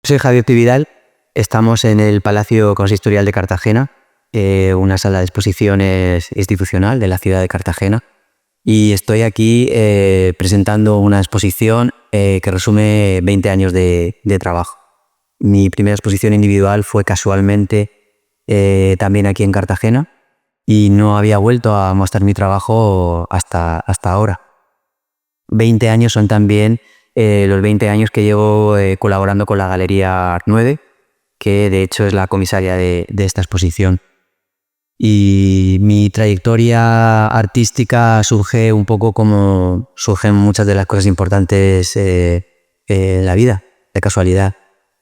Soy Javier Pividal, estamos en el Palacio Consistorial de Cartagena, una sala de exposiciones institucional de la ciudad de Cartagena, y estoy aquí presentando una exposición que resume 20 años de trabajo. Mi primera exposición individual fue casualmente también aquí en Cartagena y no había vuelto a mostrar mi trabajo hasta ahora. 20 años son también los 20 años que llevo colaborando con la Galería Art 9, que de hecho es la comisaria de esta exposición. Y mi trayectoria artística surge un poco como surgen muchas de las cosas importantes en la vida, de casualidad.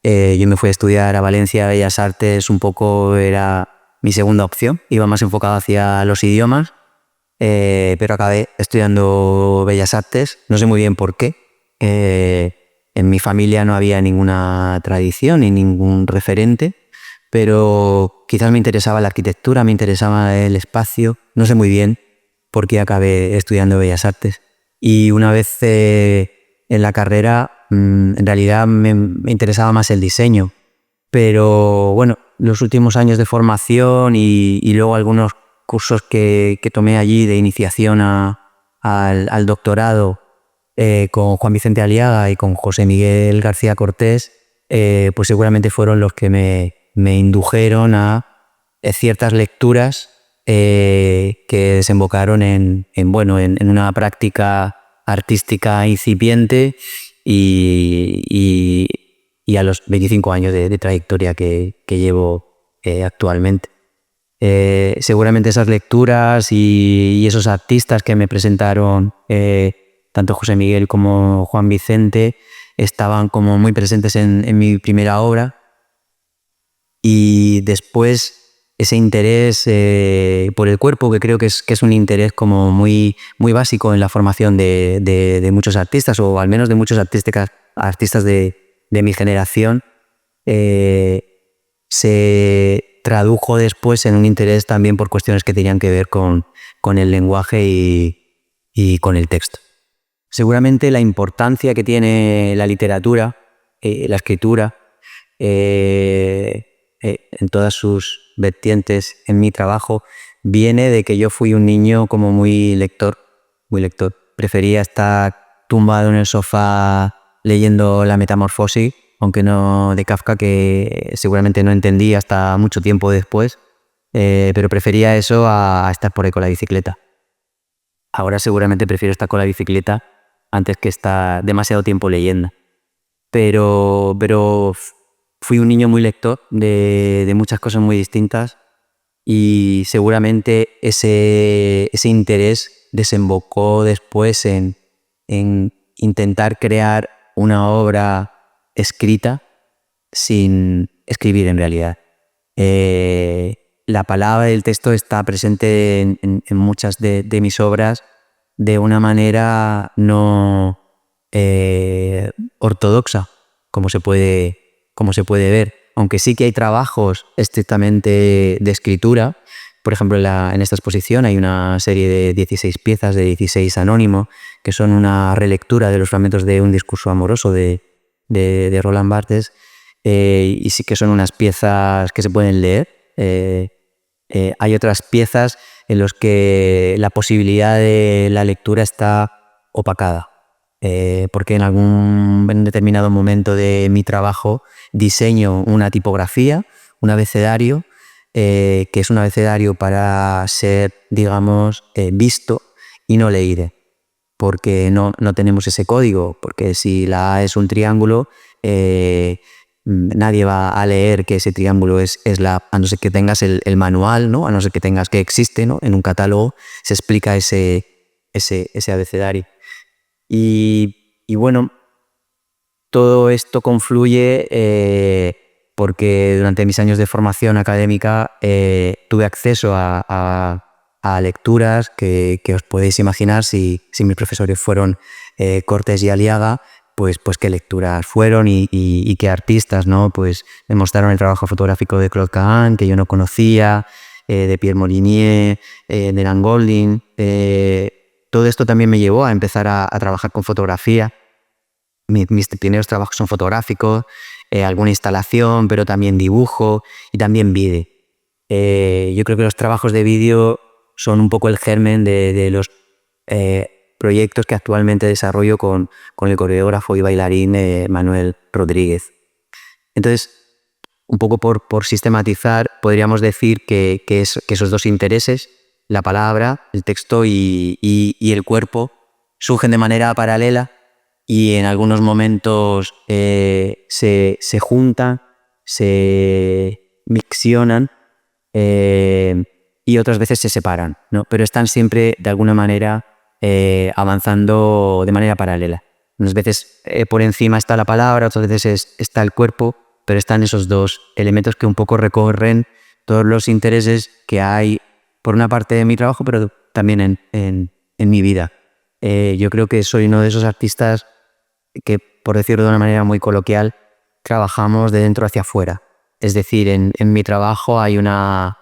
Yo me fui a estudiar a Valencia Bellas Artes, un poco era mi segunda opción, iba más enfocado hacia los idiomas, pero acabé estudiando Bellas Artes, no sé muy bien por qué. En mi familia no había ninguna tradición ni ningún referente, pero quizás me interesaba la arquitectura, me interesaba el espacio, no sé muy bien por qué acabé estudiando Bellas Artes. Y una vez en la carrera, en realidad me interesaba más el diseño, pero bueno, los últimos años de formación y luego algunos cursos que tomé allí de iniciación al doctorado con Juan Vicente Aliaga y con José Miguel García Cortés, pues seguramente fueron los que me indujeron a ciertas lecturas que desembocaron en una práctica artística incipiente y a los 25 años de trayectoria que llevo actualmente. Seguramente esas lecturas y esos artistas que me presentaron tanto José Miguel como Juan Vicente estaban como muy presentes en mi primera obra, y después ese interés por el cuerpo, que creo que es un interés como muy básico en la formación de muchos artistas, o al menos de muchos artistas de mi generación, se tradujo después en un interés también por cuestiones que tenían que ver con el lenguaje y con el texto. Seguramente la importancia que tiene la literatura, la escritura, en todas sus vertientes en mi trabajo, viene de que yo fui un niño como muy lector. Prefería estar tumbado en el sofá leyendo La Metamorfosis, aunque no de Kafka, que seguramente no entendí hasta mucho tiempo después, pero prefería eso a estar por ahí con la bicicleta. Ahora seguramente prefiero estar con la bicicleta antes que estar demasiado tiempo leyendo. Pero fui un niño muy lector de muchas cosas muy distintas, y seguramente ese interés desembocó después en intentar crear una obra escrita sin escribir en realidad. La palabra y el texto está presente en muchas de mis obras de una manera no ortodoxa, como se puede ver, aunque sí que hay trabajos estrictamente de escritura. Por ejemplo, en esta exposición hay una serie de 16 piezas de 16 Anónimo, que son una relectura de los fragmentos de Un discurso amoroso de Roland Barthes, y sí que son unas piezas que se pueden leer. Hay otras piezas en las que la posibilidad de la lectura está opacada, porque en un determinado momento de mi trabajo diseño una tipografía, un abecedario, que es un abecedario para ser, digamos, visto y no leído, porque no tenemos ese código, porque si la A es un triángulo, nadie va a leer que ese triángulo es la A, a no ser que tengas el manual, ¿no? A no ser que tengas que existe, ¿no? En un catálogo se explica ese abecedario. Y bueno, todo esto confluye porque durante mis años de formación académica tuve acceso a lecturas que os podéis imaginar. Si mis profesores fueron Cortés y Aliaga, pues qué lecturas fueron y qué artistas, ¿no? Pues me mostraron el trabajo fotográfico de Claude Cahun, que yo no conocía, de Pierre Molinier, de Eran Golding. Todo esto también me llevó a empezar a trabajar con fotografía. Mis primeros trabajos son fotográficos. alguna instalación, pero también dibujo y también vídeo. Yo creo que los trabajos de vídeo son un poco el germen de los proyectos que actualmente desarrollo con el coreógrafo y bailarín Manuel Rodríguez. Entonces, un poco por sistematizar, podríamos decir que esos dos intereses, la palabra, el texto y el cuerpo, surgen de manera paralela y en algunos momentos se juntan, se miccionan y otras veces se separan, ¿no? Pero están siempre de alguna manera avanzando de manera paralela. Unas veces por encima está la palabra, otras veces está el cuerpo, pero están esos dos elementos que un poco recorren todos los intereses que hay por una parte de mi trabajo, pero también en mi vida. Yo creo que soy uno de esos artistas que, por decirlo de una manera muy coloquial, trabajamos de dentro hacia afuera. Es decir, en mi trabajo hay una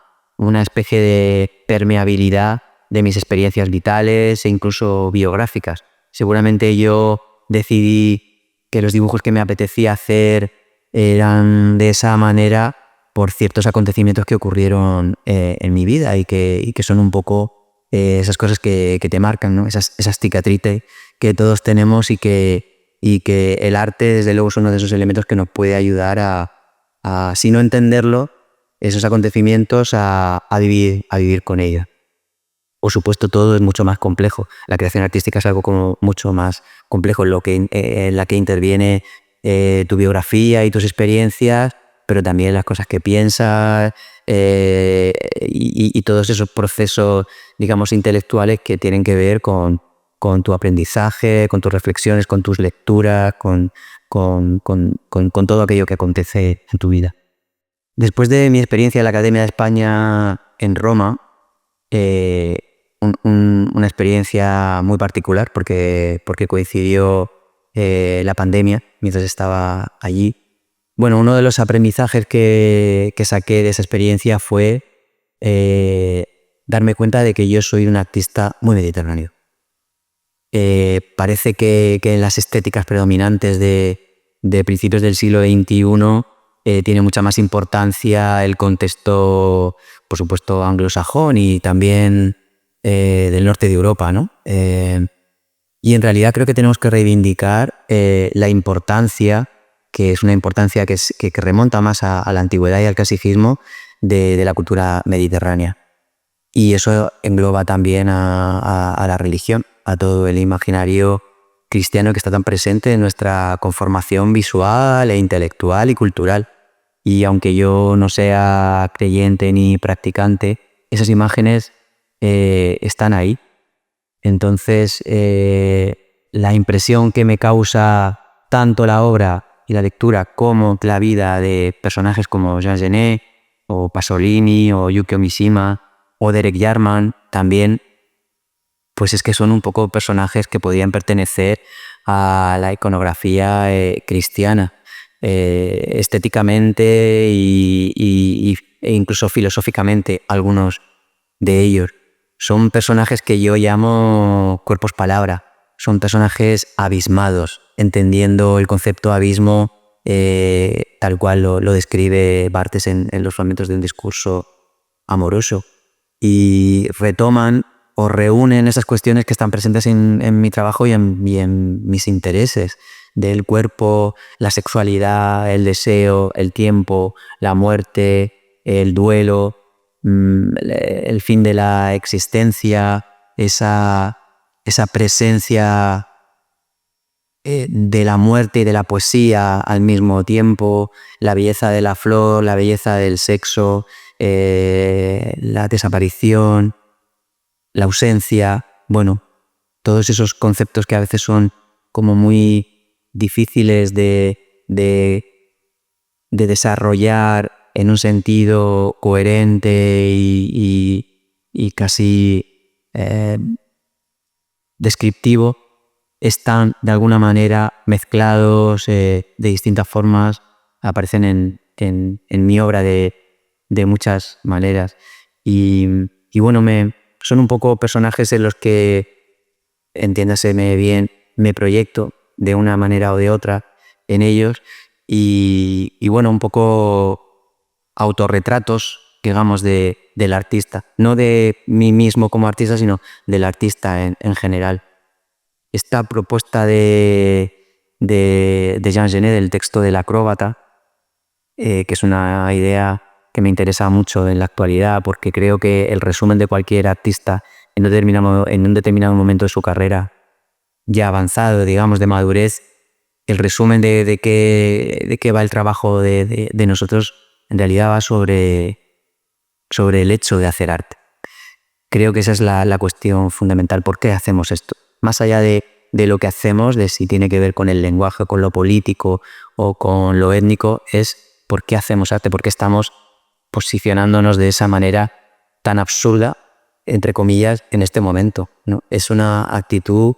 especie de permeabilidad de mis experiencias vitales e incluso biográficas. Seguramente yo decidí que los dibujos que me apetecía hacer eran de esa manera por ciertos acontecimientos que ocurrieron en mi vida y que son un poco esas cosas que te marcan, ¿no? Esas cicatrices que todos tenemos y que el arte, desde luego, es uno de esos elementos que nos puede ayudar a si no entenderlo, esos acontecimientos, a vivir con ellos. Por supuesto, todo es mucho más complejo. La creación artística es algo como mucho más complejo, en la que interviene tu biografía y tus experiencias, pero también las cosas que piensas y todos esos procesos, digamos, intelectuales que tienen que ver con tu aprendizaje, con tus reflexiones, con tus lecturas, con todo aquello que acontece en tu vida. Después de mi experiencia en la Academia de España en Roma, una experiencia muy particular porque coincidió la pandemia mientras estaba allí. Bueno, uno de los aprendizajes que saqué de esa experiencia fue darme cuenta de que yo soy un artista muy mediterráneo. Parece que en las estéticas predominantes de principios del siglo XXI tiene mucha más importancia el contexto, por supuesto, anglosajón y también del norte de Europa, ¿no? Y en realidad creo que tenemos que reivindicar la importancia, que es una importancia que remonta más a la antigüedad y al clasicismo de la cultura mediterránea. Y eso engloba también a la religión, a todo el imaginario cristiano que está tan presente en nuestra conformación visual e intelectual y cultural. Y aunque yo no sea creyente ni practicante, esas imágenes están ahí. Entonces, la impresión que me causa tanto la obra y la lectura como la vida de personajes como Jean Genet o Pasolini o Yukio Mishima o Derek Jarman también, pues es que son un poco personajes que podrían pertenecer a la iconografía cristiana, estéticamente e incluso filosóficamente. Algunos de ellos son personajes que yo llamo cuerpos palabra, son personajes abismados, entendiendo el concepto abismo tal cual lo describe Barthes en los fragmentos de un discurso amoroso, y retoman o reúnen esas cuestiones que están presentes en mi trabajo y en mis intereses, del cuerpo, la sexualidad, el deseo, el tiempo, la muerte, el duelo, el fin de la existencia, esa presencia de la muerte y de la poesía al mismo tiempo, la belleza de la flor, la belleza del sexo, la desaparición, la ausencia. Bueno, todos esos conceptos que a veces son como muy difíciles de desarrollar en un sentido coherente y casi descriptivo, están de alguna manera mezclados de distintas formas, aparecen en mi obra de muchas maneras. Y bueno, son un poco personajes en los que, entiéndaseme bien, me proyecto de una manera o de otra en ellos, y bueno, un poco autorretratos, digamos, del artista. No de mí mismo como artista, sino del artista en general. Esta propuesta de Jean Genet, del texto del acróbata, que es una idea que me interesa mucho en la actualidad, porque creo que el resumen de cualquier artista en un determinado momento de su carrera ya avanzado, digamos, de madurez, el resumen de qué va el trabajo de nosotros en realidad va sobre el hecho de hacer arte. Creo que esa es la cuestión fundamental. ¿Por qué hacemos esto? Más allá de lo que hacemos, de si tiene que ver con el lenguaje, con lo político o con lo étnico, es por qué hacemos arte, por qué estamos posicionándonos de esa manera tan absurda, entre comillas, en este momento, ¿no? Es una actitud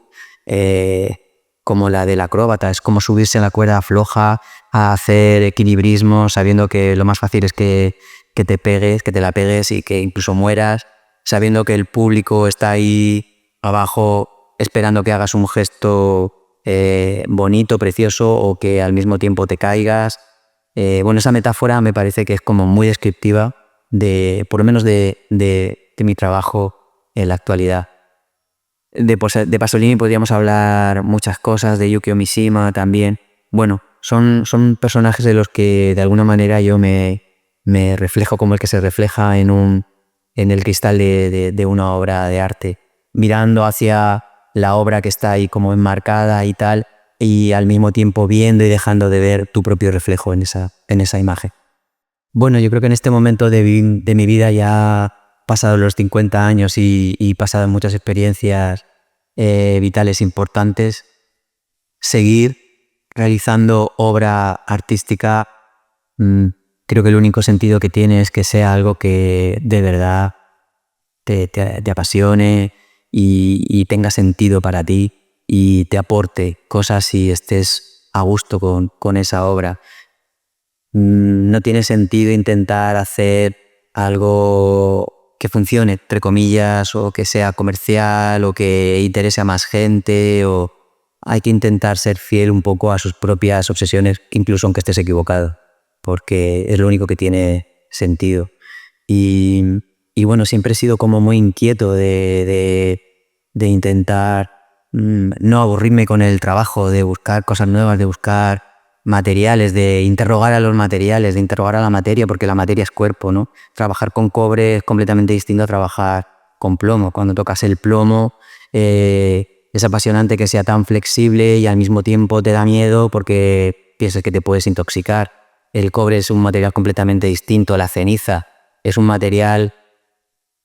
como la del acróbata, es como subirse a la cuerda floja a hacer equilibrismo sabiendo que lo más fácil es que te la pegues y que incluso mueras, sabiendo que el público está ahí abajo esperando que hagas un gesto bonito, precioso, o que al mismo tiempo te caigas. Bueno, esa metáfora me parece que es como muy descriptiva por lo menos de mi trabajo en la actualidad. De Pasolini podríamos hablar muchas cosas, de Yukio Mishima también. Bueno, son personajes de los que de alguna manera yo me reflejo, como el que se refleja en el cristal de una obra de arte, mirando hacia la obra que está ahí como enmarcada y tal, y al mismo tiempo viendo y dejando de ver tu propio reflejo en esa imagen. Bueno, yo creo que en este momento de mi vida ya pasado los 50 años y pasado muchas experiencias vitales importantes, seguir realizando obra artística, creo que el único sentido que tiene es que sea algo que de verdad te apasione y tenga sentido para ti y te aporte cosas y estés a gusto con esa obra. No tiene sentido intentar hacer algo que funcione, entre comillas, o que sea comercial, o que interese a más gente, o hay que intentar ser fiel un poco a sus propias obsesiones, incluso aunque estés equivocado, porque es lo único que tiene sentido. Y bueno, siempre he sido como muy inquieto de intentar no aburrirme con el trabajo, de buscar cosas nuevas, de buscar materiales, de interrogar a los materiales, de interrogar a la materia, porque la materia es cuerpo, ¿no? Trabajar con cobre es completamente distinto a trabajar con plomo. Cuando tocas el plomo es apasionante que sea tan flexible y al mismo tiempo te da miedo porque piensas que te puedes intoxicar. El cobre es un material completamente distinto. La ceniza es un material...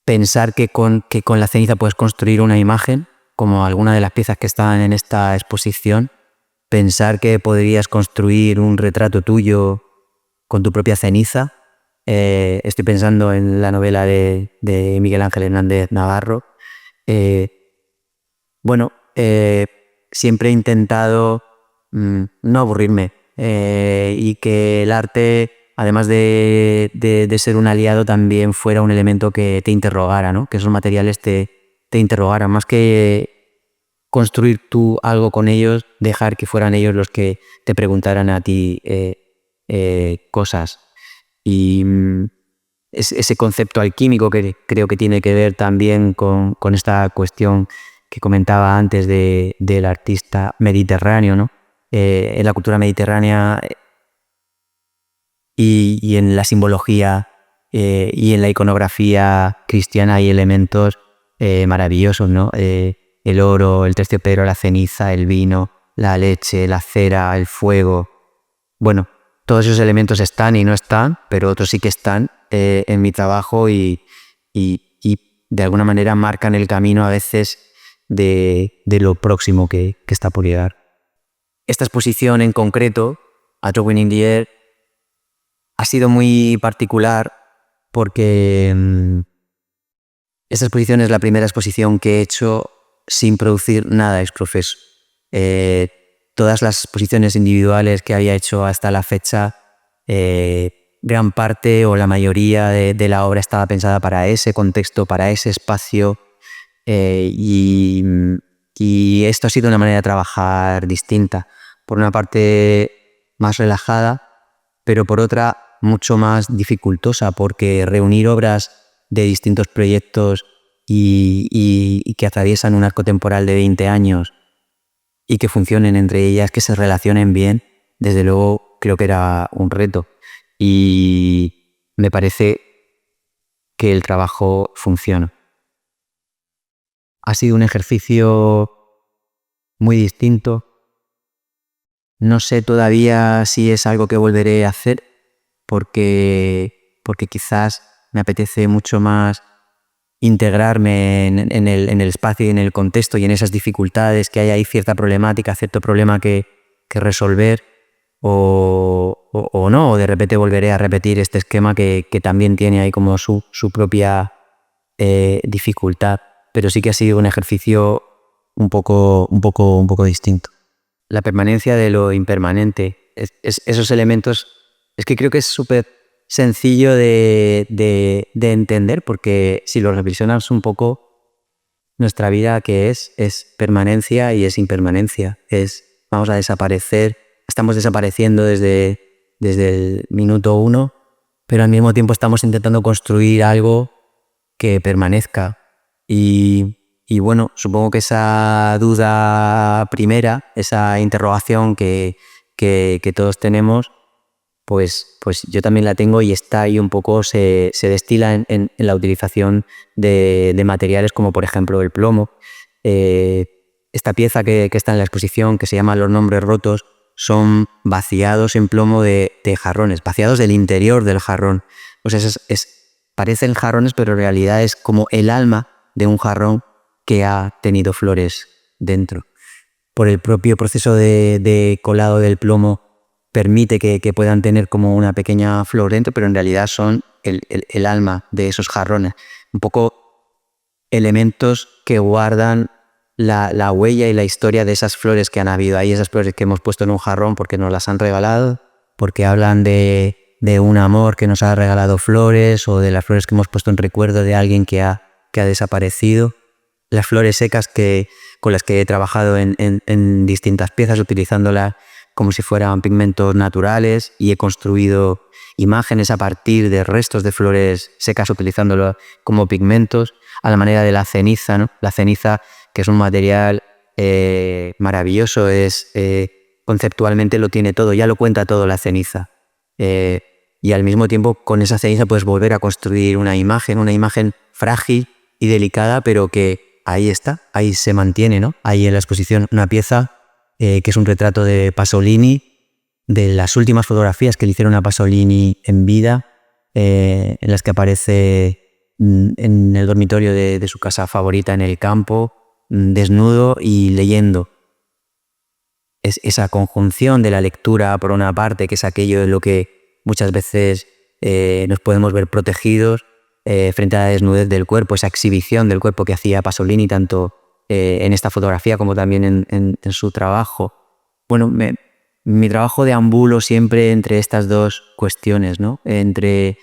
Pensar que con la ceniza puedes construir una imagen, como alguna de las piezas que están en esta exposición, pensar que podrías construir un retrato tuyo con tu propia ceniza. Estoy pensando en la novela de Miguel Ángel Hernández Navarro. Siempre he intentado no aburrirme y que el arte, además de ser un aliado, también fuera un elemento que te interrogara, ¿no? Que esos materiales te interrogaran, más que construir tú algo con ellos, dejar que fueran ellos los que te preguntaran a ti cosas. Y ese concepto alquímico que creo que tiene que ver también con esta cuestión que comentaba antes del artista mediterráneo, ¿no? En la cultura mediterránea y en la simbología y en la iconografía cristiana hay elementos maravillosos, ¿no? El oro, el terciopelo, la ceniza, el vino, la leche, la cera, el fuego. Bueno, todos esos elementos están y no están, pero otros sí que están en mi trabajo y de alguna manera marcan el camino a veces de lo próximo que está por llegar. Esta exposición en concreto, A Drawing in the Air, ha sido muy particular porque esta exposición es la primera exposición que he hecho sin producir nada ex professo. Todas las exposiciones individuales que había hecho hasta la fecha, gran parte o la mayoría de la obra estaba pensada para ese contexto, para ese espacio, y esto ha sido una manera de trabajar distinta. Por una parte, más relajada, pero por otra mucho más dificultosa, porque reunir obras de distintos proyectos y que atraviesan un arco temporal de 20 años y que funcionen entre ellas, que se relacionen bien, desde luego creo que era un reto. Y me parece que el trabajo funciona. Ha sido un ejercicio muy distinto. No sé todavía si es algo que volveré a hacer, porque quizás me apetece mucho más integrarme en el espacio y en el contexto y en esas dificultades, que hay ahí cierta problemática, cierto problema que resolver, o no, o de repente volveré a repetir este esquema que también tiene ahí como su propia dificultad, pero sí que ha sido un ejercicio un poco distinto. La permanencia de lo impermanente, esos elementos, es que creo que es súper sencillo de entender, porque si lo reflexionas un poco, nuestra vida, ¿qué es? Es permanencia y es impermanencia. Vamos a desaparecer, estamos desapareciendo desde el minuto 1, pero al mismo tiempo estamos intentando construir algo que permanezca. Y bueno, supongo que esa duda primera, esa interrogación que todos tenemos, pues yo también la tengo, y está ahí un poco, se destila en la utilización de materiales como por ejemplo el plomo. Esta pieza que está en la exposición, que se llama Los nombres rotos, son vaciados en plomo de jarrones, vaciados del interior del jarrón. O sea, parecen jarrones, pero en realidad es como el alma de un jarrón que ha tenido flores dentro. Por el propio proceso de colado del plomo permite que puedan tener como una pequeña flor dentro, pero en realidad son el alma de esos jarrones. Un poco elementos que guardan la huella y la historia de esas flores que han habido ahí, esas flores que hemos puesto en un jarrón porque nos las han regalado, porque hablan de un amor que nos ha regalado flores, o de las flores que hemos puesto en recuerdo de alguien que ha desaparecido. Las flores secas con las que he trabajado en distintas piezas, utilizándolas como si fueran pigmentos naturales, y he construido imágenes a partir de restos de flores secas, utilizándolo como pigmentos, a la manera de la ceniza, ¿no? La ceniza, que es un material maravilloso, conceptualmente lo tiene todo, ya lo cuenta todo la ceniza. Y al mismo tiempo, con esa ceniza puedes volver a construir una imagen frágil y delicada, pero que ahí está, ahí se mantiene, ¿no? Hay en la exposición una pieza que es un retrato de Pasolini, de las últimas fotografías que le hicieron a Pasolini en vida, en las que aparece en el dormitorio de su casa favorita en el campo, desnudo y leyendo. Es esa conjunción de la lectura, por una parte, que es aquello de lo que muchas veces nos podemos ver protegidos frente a la desnudez del cuerpo, esa exhibición del cuerpo que hacía Pasolini tanto en esta fotografía como también en su trabajo. Bueno, mi trabajo deambulo siempre entre estas dos cuestiones, ¿no? Entre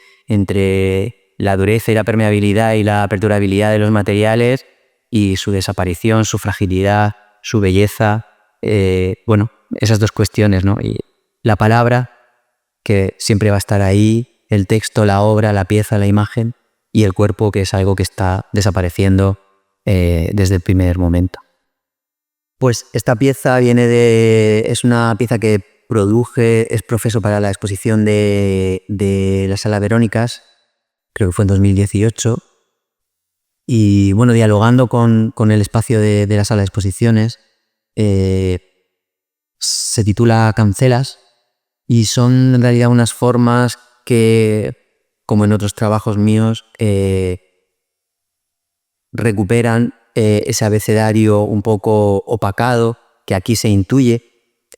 la dureza y la permeabilidad y la perdurabilidad de los materiales, y su desaparición, su fragilidad, su belleza. Bueno, esas dos cuestiones, ¿no? Y la palabra, que siempre va a estar ahí, el texto, la obra, la pieza, la imagen, y el cuerpo, que es algo que está desapareciendo desde el primer momento. Pues esta pieza es una pieza que produje, es profeso para la exposición de la Sala Verónicas, creo que fue en 2018, y bueno, dialogando con el espacio de la sala de exposiciones, se titula Cancelas, y son en realidad unas formas que, como en otros trabajos míos, recuperan ese abecedario un poco opacado, que aquí se intuye,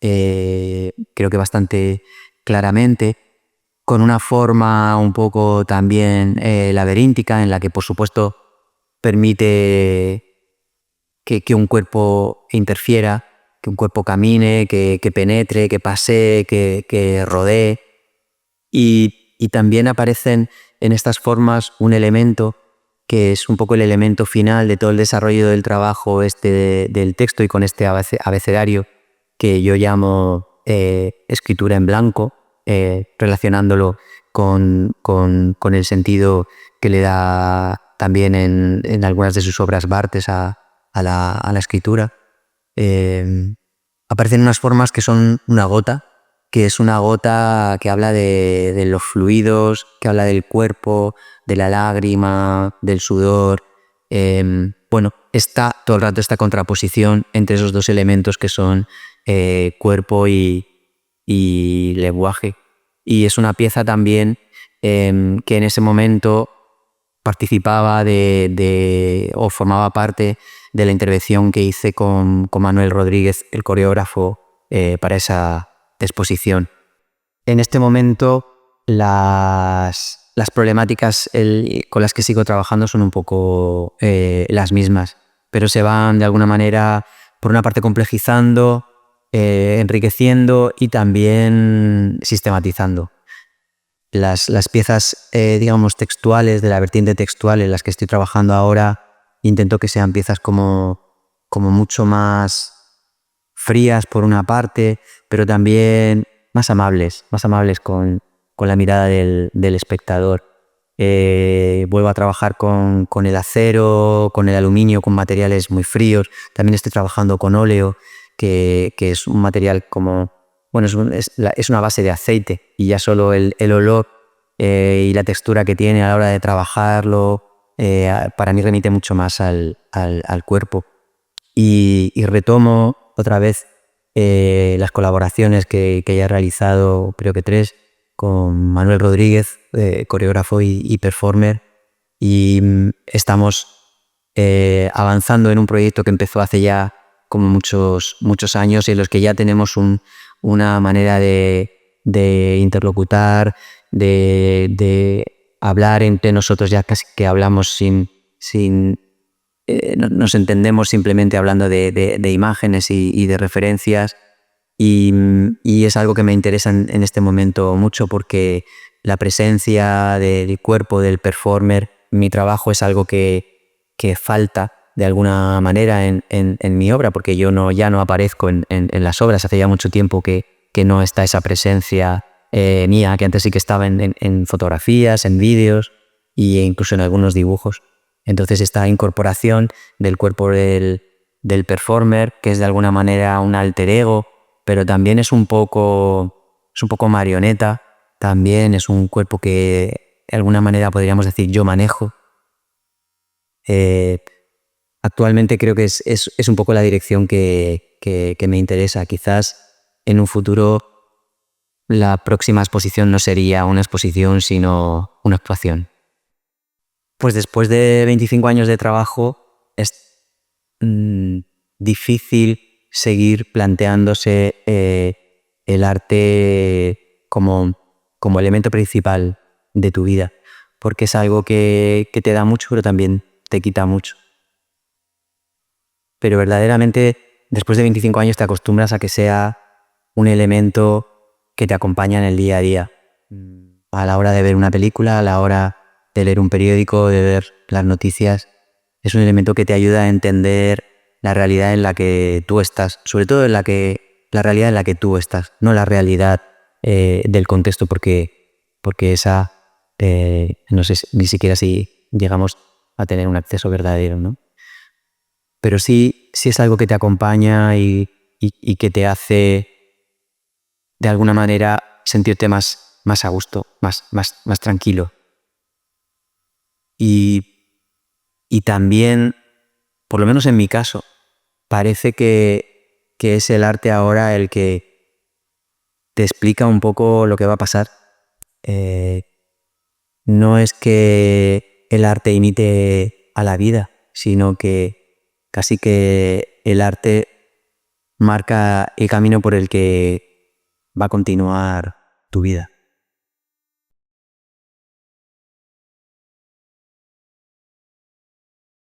creo que bastante claramente, con una forma un poco también laberíntica, en la que por supuesto permite que un cuerpo interfiera, que un cuerpo camine, que penetre, que pasee, que rodee. Y también aparecen en estas formas un elemento que es un poco el elemento final de todo el desarrollo del trabajo del texto, y con este abecedario que yo llamo escritura en blanco, relacionándolo con el sentido que le da también en algunas de sus obras Barthes a la escritura. Aparecen unas formas que son una gota, que es una gota que habla de los fluidos, que habla del cuerpo, de la lágrima, del sudor. Bueno, está todo el rato esta contraposición entre esos dos elementos que son cuerpo y lenguaje. Y es una pieza también que en ese momento participaba o formaba parte de la intervención que hice con Manuel Rodríguez, el coreógrafo, para esa exposición. En este momento las problemáticas con las que sigo trabajando son un poco las mismas, pero se van de alguna manera, por una parte, complejizando, enriqueciendo y también sistematizando. Las piezas, digamos, textuales, de la vertiente textual en las que estoy trabajando ahora, intento que sean piezas como mucho más frías por una parte, pero también más amables con la mirada del espectador. Vuelvo a trabajar con el acero, con el aluminio, con materiales muy fríos. También estoy trabajando con óleo, que es un material como... Bueno, es una base de aceite y ya solo el olor y la textura que tiene a la hora de trabajarlo para mí remite mucho más al cuerpo. Y retomo otra vez las colaboraciones que ya he realizado, creo que 3, con Manuel Rodríguez, coreógrafo y performer, y estamos avanzando en un proyecto que empezó hace ya como muchos años y en los que ya tenemos una manera de interlocutar, de hablar entre nosotros, ya casi que hablamos nos entendemos simplemente hablando de imágenes y de referencias, y es algo que me interesa en este momento mucho, porque la presencia del cuerpo del performer, mi trabajo, es algo que falta de alguna manera en mi obra, porque yo ya no aparezco en las obras. Hace ya mucho tiempo que no está esa presencia mía, que antes sí que estaba en fotografías, en vídeos e incluso en algunos dibujos. Entonces esta incorporación del cuerpo del performer, que es de alguna manera un alter ego, pero también es un poco marioneta, también es un cuerpo que de alguna manera podríamos decir yo manejo. Actualmente creo que es un poco la dirección que me interesa. Quizás en un futuro la próxima exposición no sería una exposición, sino una actuación. Pues después de 25 años de trabajo es difícil seguir planteándose el arte como elemento principal de tu vida, porque es algo que te da mucho, pero también te quita mucho. Pero verdaderamente, después de 25 años te acostumbras a que sea un elemento que te acompaña en el día a día. A la hora de ver una película, a la hora de leer un periódico, de ver las noticias, es un elemento que te ayuda a entender la realidad en la que tú estás, sobre todo la realidad en la que tú estás, no la realidad del contexto, porque esa, no sé ni siquiera si llegamos a tener un acceso verdadero, ¿no? Pero sí es algo que te acompaña y que te hace de alguna manera sentirte más a gusto, más tranquilo. Y también, por lo menos en mi caso, parece que es el arte ahora el que te explica un poco lo que va a pasar. No es que el arte imite a la vida, sino que casi que el arte marca el camino por el que va a continuar tu vida.